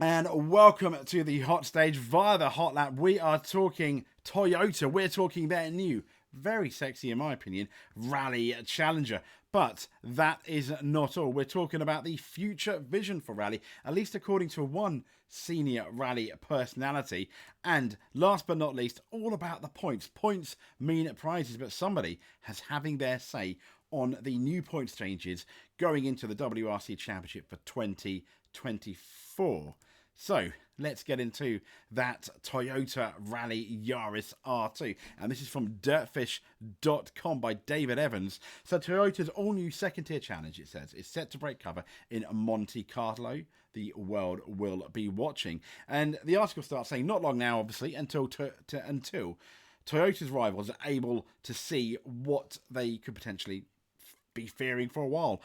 And welcome to the hot stage via the hot lap. We are talking Toyota. We're talking their new, very sexy in my opinion, Rally Challenger. But that is not all. We're talking about the future vision for Rally, at least according to one senior Rally personality. And last but not least, all about the points. Points mean prizes, but somebody has having their say on the new points changes going into the WRC Championship for 2024. So let's get into that Toyota Rally Yaris R2. And this is from dirtfish.com by David Evans. So Toyota's all-new second-tier challenge, it says, is set to break cover in Monte Carlo. The world will be watching. And the article starts saying, not long now, obviously, until Toyota's rivals are able to see what they could potentially be fearing for a while.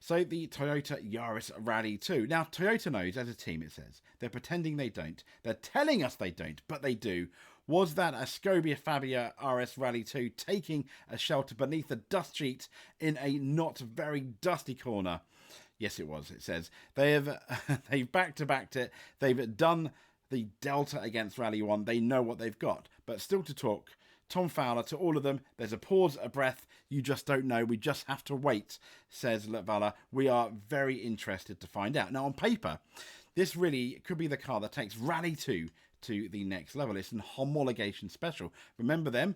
So the Toyota Yaris Rally 2. Now, Toyota knows as a team, it says. They're pretending they don't. They're telling us they don't, but they do. Was that a Scobia Fabia RS Rally 2 taking a shelter beneath the dust sheet in a not very dusty corner? Yes, it was, it says. They've back-to-backed it. They've done the Delta against Rally 1. They know what they've got. But still to talk, Tom Fowler, to all of them, there's a pause, a breath. You just don't know. We just have to wait, says Neuville. We are very interested to find out. Now, on paper, this really could be the car that takes Rally 2 to the next level. It's an homologation special. Remember them?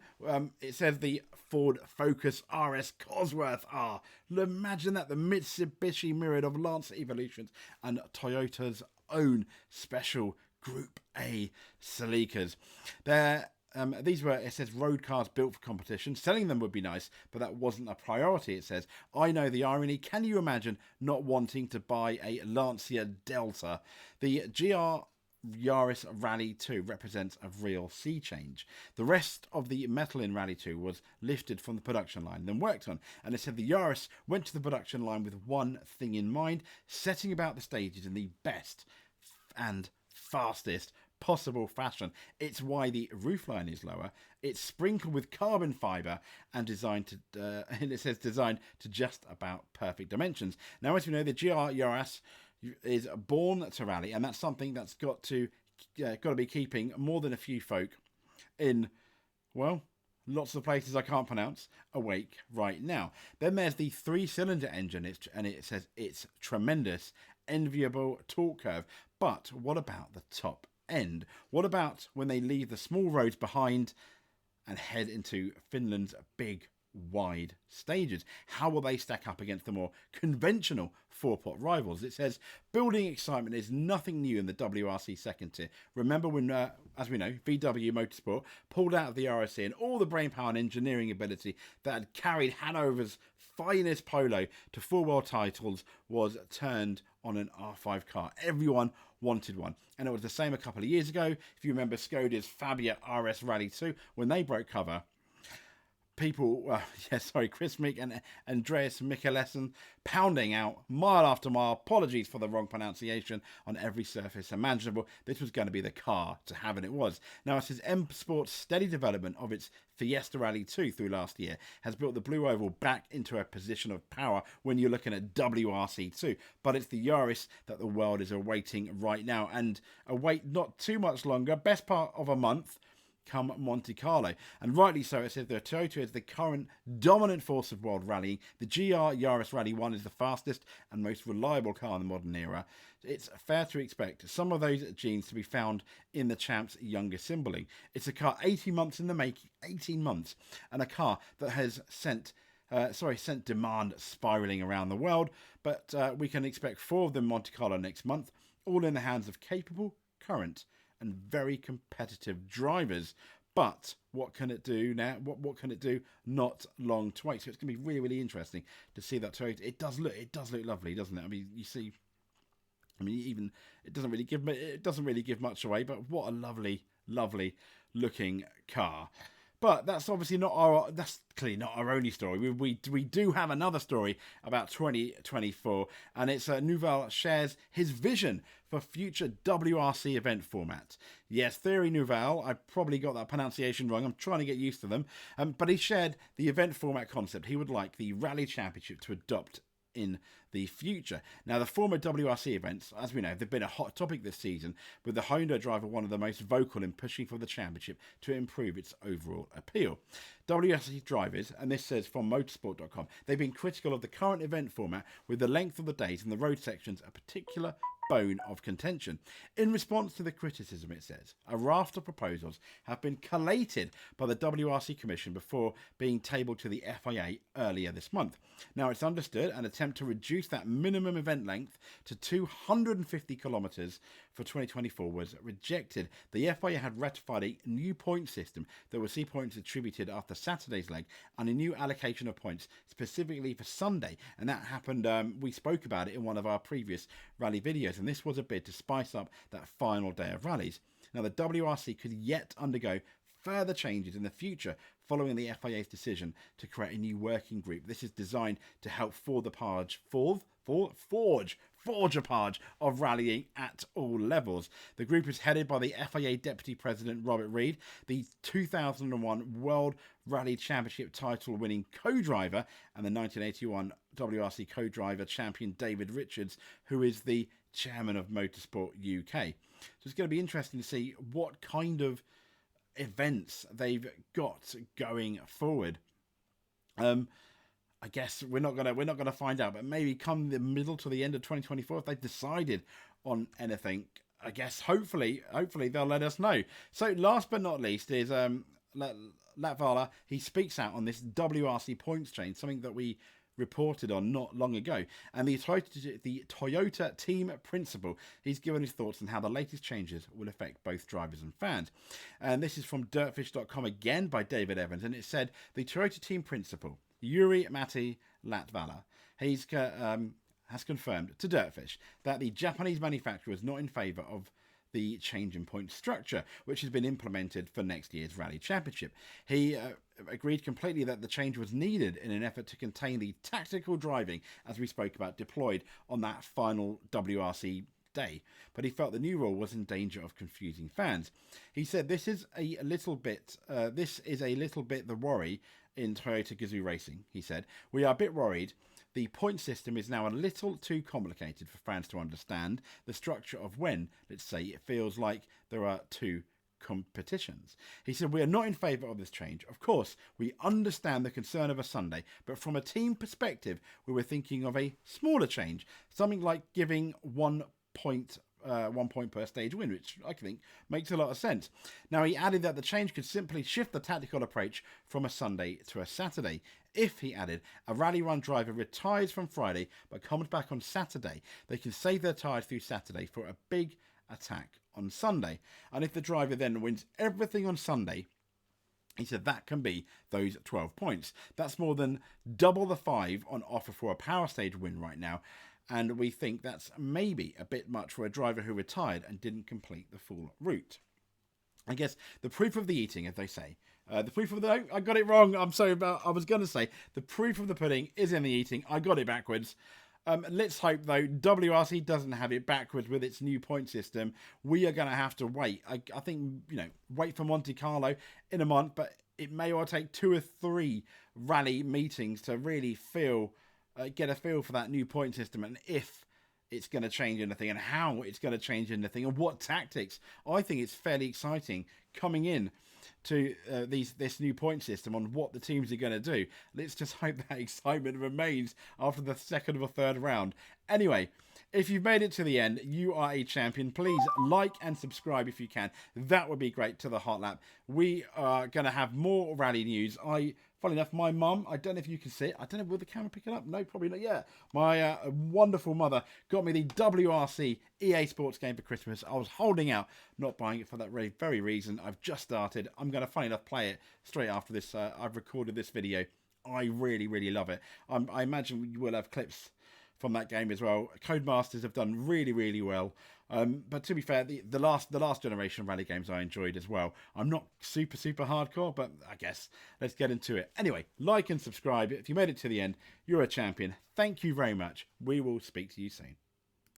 It says the Ford Focus RS Cosworth R. Imagine that, the Mitsubishi Myriad of Lancer Evolutions and Toyota's own special Group A Celicas. These were, it says, road cars built for competition. Selling them would be nice, but that wasn't a priority, it says. I know the irony. Can you imagine not wanting to buy a Lancia Delta? The GR Yaris Rally 2 represents a real sea change. The rest of the metal in Rally 2 was lifted from the production line, then worked on, and it said the Yaris went to the production line with one thing in mind, setting about the stages in the best and fastest possible fashion. It's why the roofline is lower. It's sprinkled with carbon fibre and designed to, and it says designed to just about perfect dimensions. Now, as we know, the GR Yaris is born to rally, and that's something that's got to be keeping more than a few folk in, well, lots of places I can't pronounce, awake right now. Then there's the 3-cylinder engine, and it says it's tremendous, enviable torque curve. But what about the top end? What about when they leave the small roads behind and head into Finland's big, wide stages? How will they stack up against the more conventional four-pot rivals? It says building excitement is nothing new in the WRC second tier. Remember when, as we know, VW Motorsport pulled out of the RSC, and all the brainpower and engineering ability that had carried Hanover's finest Polo to four-world titles was turned on an R5 car. Everyone wanted one. And it was the same a couple of years ago. If you remember Skoda's Fabia RS Rally 2, when they broke cover, Chris Meek and Andreas Mikkelsen pounding out mile after mile. Apologies for the wrong pronunciation on every surface imaginable. This was going to be the car to have, and it was. Now, it says M Sport's steady development of its Fiesta Rally 2 through last year has built the Blue Oval back into a position of power when you're looking at WRC2. But it's the Yaris that the world is awaiting right now, and await not too much longer, best part of a month, come Monte Carlo. And rightly so, it says the Toyota is the current dominant force of world rallying. The GR Yaris Rally 1 is the fastest and most reliable car in the modern era. It's fair to expect some of those genes to be found in the champ's younger sibling. It's a car 18 months in the making, 18 months, and a car that has sent demand spiralling around the world. But we can expect 4 of them Monte Carlo next month, all in the hands of capable, current, and very competitive drivers. But what can it do now? What can it do? Not long to wait. So it's going to be really, really interesting to see that Toyota. It does look lovely, doesn't it? I mean, you see. I mean, even it doesn't really give much away. But what a lovely, lovely looking car. But that's obviously that's clearly not our only story. We do have another story about 2024, and it's Neuville shares his vision for future WRC event format. Yes, Thierry Neuville, I probably got that pronunciation wrong. I'm trying to get used to them. But he shared the event format concept. He would like the Rally Championship to adopt in the future. Now, the former WRC events, as we know, they've been a hot topic this season, with the Honda driver one of the most vocal in pushing for the championship to improve its overall appeal. WRC drivers, and this says from motorsport.com, they've been critical of the current event format, with the length of the days and the road sections a particular bone of contention. In response to the criticism, it says, a raft of proposals have been collated by the WRC Commission before being tabled to the FIA earlier this month. Now, it's understood an attempt to reduce that minimum event length to 250 kilometres for 2024 was rejected. The FIA had ratified a new point system that will see points attributed after Saturday's leg and a new allocation of points specifically for Sunday, and that happened, we spoke about it in one of our previous rally videos, and this was a bid to spice up that final day of rallies. Now, the WRC could yet undergo further changes in the future following the FIA's decision to create a new working group. This is designed to help forge a path of rallying at all levels. The group is headed by the FIA Deputy President Robert Reid, the 2001 World Rally Championship title winning co-driver, and the 1981 WRC co-driver champion David Richards, who is the chairman of Motorsport UK. So it's going to be interesting to see what kind of events they've got going forward. I guess we're not gonna find out, but maybe come the middle to the end of 2024, if they've decided on anything, I guess hopefully they'll let us know. So last but not least is Latvala. He speaks out on this WRC points change, something that we reported on not long ago, and the Toyota team principal, he's given his thoughts on how the latest changes will affect both drivers and fans. And this is from dirtfish.com again by David Evans, and it said the Toyota team principal Juri-Matti Latvala, he's has confirmed to Dirtfish that the Japanese manufacturer is not in favour of the change in point structure, which has been implemented for next year's Rally Championship. He agreed completely that the change was needed in an effort to contain the tactical driving, as we spoke about, deployed on that final WRC day, but he felt the new rule was in danger of confusing fans. He said this is a little bit the worry in Toyota Gazoo Racing. He said, we are a bit worried. The point system is now a little too complicated for fans to understand the structure of when, let's say, it feels like there are two competitions. He said, we are not in favour of this change. Of course, we understand the concern of a Sunday, but from a team perspective, we were thinking of a smaller change, something like giving 1 point per stage win, which I think makes a lot of sense. Now, he added that the change could simply shift the tactical approach from a Sunday to a Saturday. If, he added, a rally run driver retires from Friday but comes back on Saturday, they can save their tyres through Saturday for a big attack on Sunday. And if the driver then wins everything on Sunday, he said that can be those 12 points. That's more than double the 5 on offer for a power stage win right now. And we think that's maybe a bit much for a driver who retired and didn't complete the full route. I guess the proof of the eating, as they say. I got it wrong. I'm sorry about, I was going to say the proof of the pudding is in the eating. I got it backwards. Let's hope, though, WRC doesn't have it backwards with its new point system. We are going to have to wait. I think, wait for Monte Carlo in a month, but it may well take 2 or 3 rally meetings to really get a feel for that new point system, and if it's going to change anything and how it's going to change anything and what tactics. I think it's fairly exciting coming in to this new point system on what the teams are going to do. Let's just hope that excitement remains after the second or third round. Anyway, if you've made it to the end, you are a champion. Please like and subscribe if you can. That would be great to the Hot Lap. We are going to have more rally news. Funny enough, my mum, I don't know if you can see it. I don't know, will the camera pick it up? No, probably not. Yeah. My wonderful mother got me the WRC EA Sports game for Christmas. I was holding out, not buying it for that very reason. I've just started. I'm going to, funny enough, play it straight after this. I've recorded this video. I really, really love it. I imagine you will have clips from that game as well. Codemasters have done really, really well. But to be fair, the last generation of rally games I enjoyed as well. I'm not super hardcore, but I guess let's get into it. Anyway, like and subscribe. If you made it to the end, you're a champion. Thank you very much. We will speak to you soon.